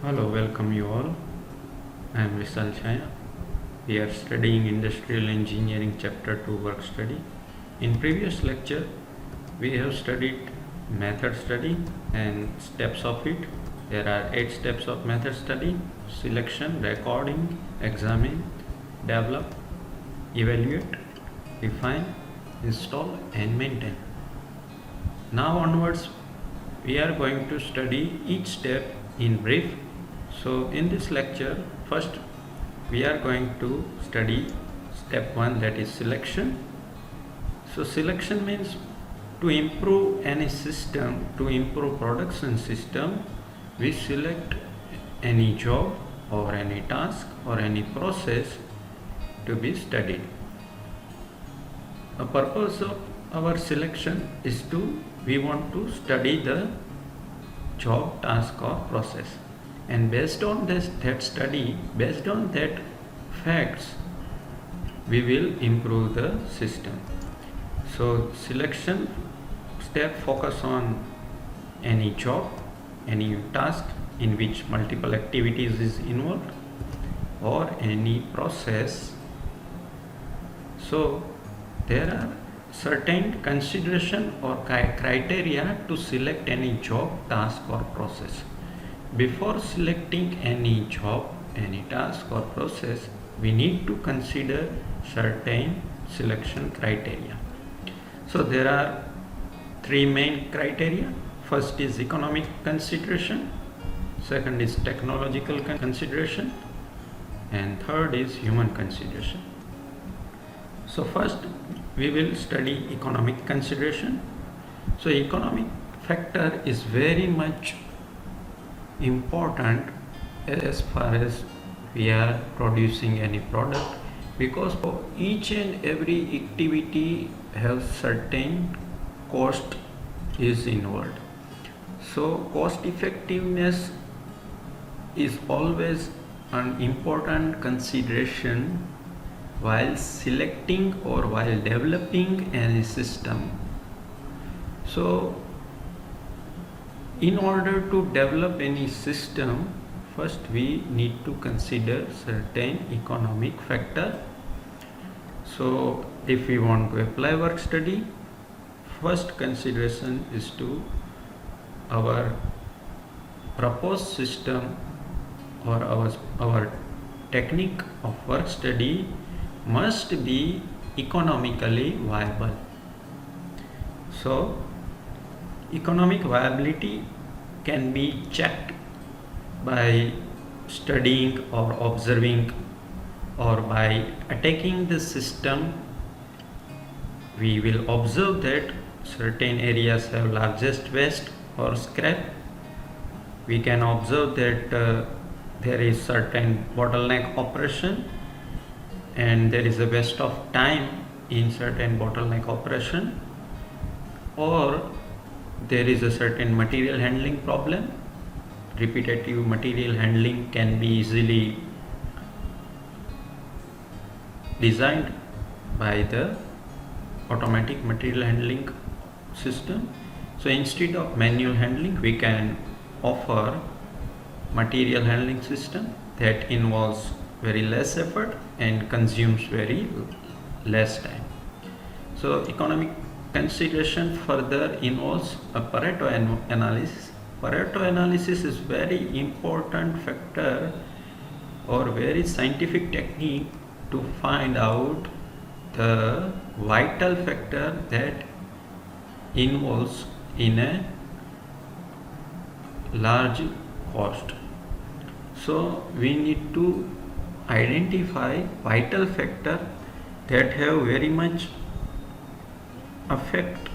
Hello, welcome you all. I am Vishal Chaya. We are studying Industrial Engineering Chapter 2 work study. In previous lecture, we have studied method study and steps of it. There are 8 steps of method study: selection, recording, examine, develop, evaluate, define, install and maintain. Now onwards, we are going to study each step in brief. So in this lecture, first we are going to study step 1, that is selection. So selection means to improve any system, to improve production system, we select any job or any task or any process to be studied. The purpose of our selection is we want to study the job, task or process, and based on that study, based on that facts, we will improve the system. So selection step focus on any job, any task in which multiple activities is involved, or any process. So there are certain consideration or criteria to select any job, task or process. Before selecting any job, any task or process, we need to consider certain selection criteria. So there are 3 main criteria. First is economic consideration, second is technological consideration, and third is human consideration. So first we will study economic consideration. So economic factor is very much important as far as we are producing any product, because for each and every activity has certain cost is involved. So cost effectiveness is always an important consideration while selecting or while developing any system. So in order to develop any system, first we need to consider certain economic factor. So if we want to apply work study, first consideration is to our proposed system or our technique of work study must be economically viable. So economic viability can be checked by studying or observing, or by attacking the system. We will observe that certain areas have largest waste or scrap. We can observe that there is certain bottleneck operation and there is a waste of time in certain bottleneck operation, or there is a certain material handling problem. Repetitive material handling can be easily designed by the automatic material handling system. So instead of manual handling, we can offer material handling system that involves very less effort and consumes very less time. So economic consideration further involves a Pareto analysis. Pareto analysis is very important factor or very scientific technique to find out the vital factor that involves in a large cost. So we need to identify vital factor that have very much affect,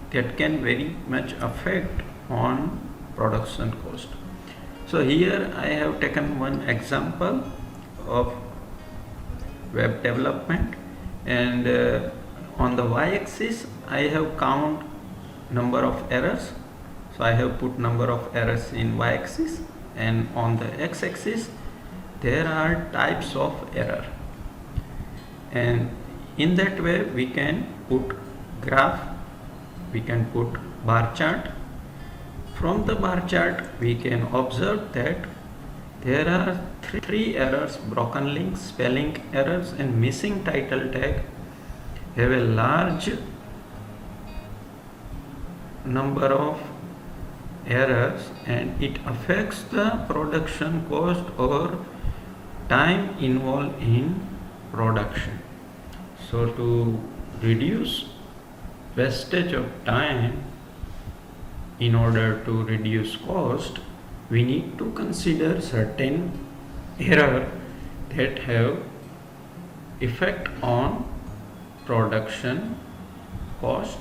that can very much affect on production cost. So here I have taken one example of web development, and on the y-axis I have count number of errors. So I have put number of errors in y-axis, and on the x-axis there are types of error, and in that way we can put graph, we can put bar chart. From the bar chart we can observe that There are three errors: broken links, spelling errors, and missing title tag have a large number of errors, and it affects the production cost or time involved in production. So to reduce wastage of time, in order to reduce cost, we need to consider certain error that have effect on production cost.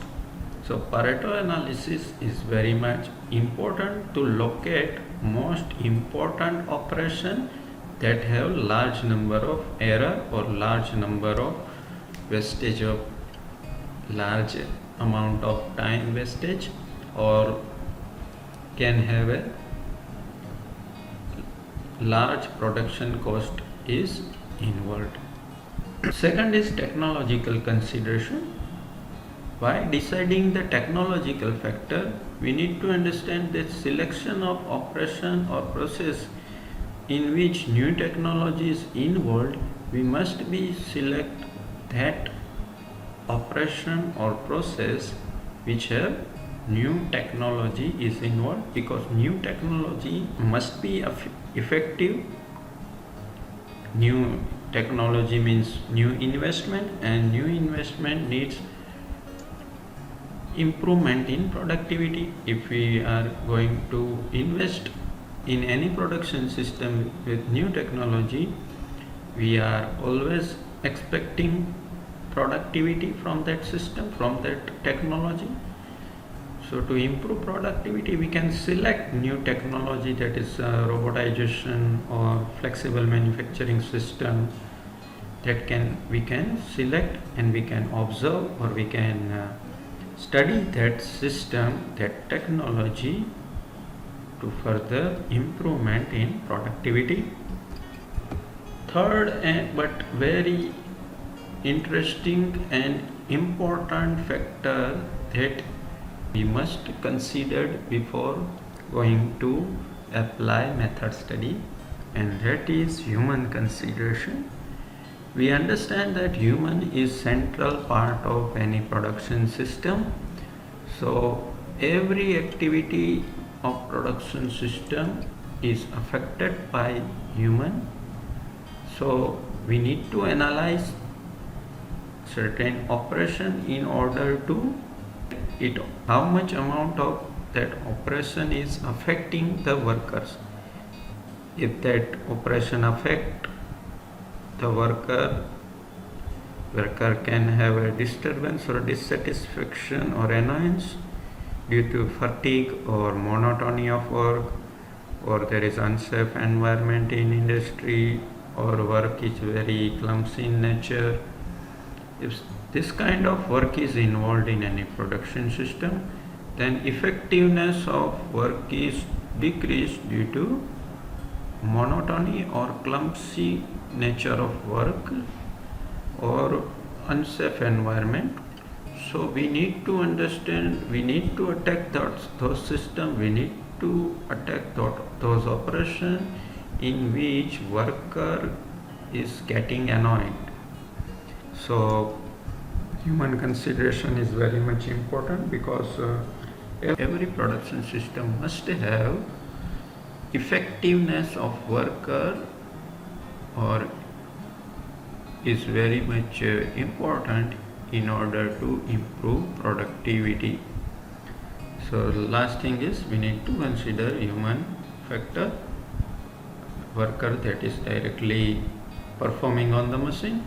So Pareto analysis is very much important to locate most important operation that have large number of error or large number of wastage of large amount of time wastage, or can have a large production cost is involved. Second is technological consideration. While deciding the technological factor, we need to understand that selection of operation or process in which new technology is involved, we must be select that operation or process which have new technology is involved, because new technology must be effective. New technology means new investment, and new investment needs improvement in productivity. If we are going to invest in any production system with new technology, we are always expecting productivity from that system, from that technology. So to improve productivity, we can select new technology, that is robotization or flexible manufacturing system, that we can select, and we can observe, or we can study that system, that technology, to further improvement in productivity. Third, but very interesting and important factor that we must consider before going to apply method study, and that is human consideration. We understand that human is central part of any production system. So every activity of production system is affected by human. So we need to analyze certain operation in order to how much amount of that operation is affecting the workers. If that operation affect the worker can have a disturbance or dissatisfaction or annoyance due to fatigue or monotony of work, or there is unsafe environment in industry, or work is very clumsy in nature. If this kind of work is involved in any production system, then effectiveness of work is decreased due to monotony or clumsy nature of work or unsafe environment. So we need to understand, we need to attack those systems, we need to attack those operations in which worker is getting annoyed. So human consideration is very much important, because every production system must have effectiveness of worker, or is very much important in order to improve productivity. So the last thing is, we need to consider human factor, worker that is directly performing on the machine.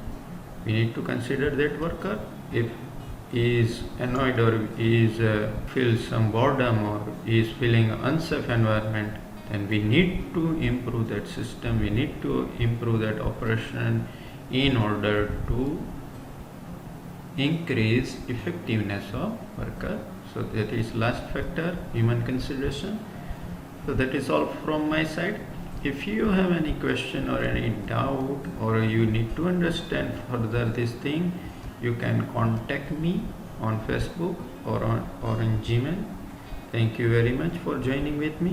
We need to consider that worker. If he is annoyed, or he feels some boredom, or he is feeling unsafe environment, then we need to improve that system, we need to improve that operation in order to increase effectiveness of worker. So that is last factor, human consideration. So that is all from my side. If you have any question or any doubt, or you need to understand further this thing, you can contact me on Facebook or in Gmail. Thank you very much for joining with me.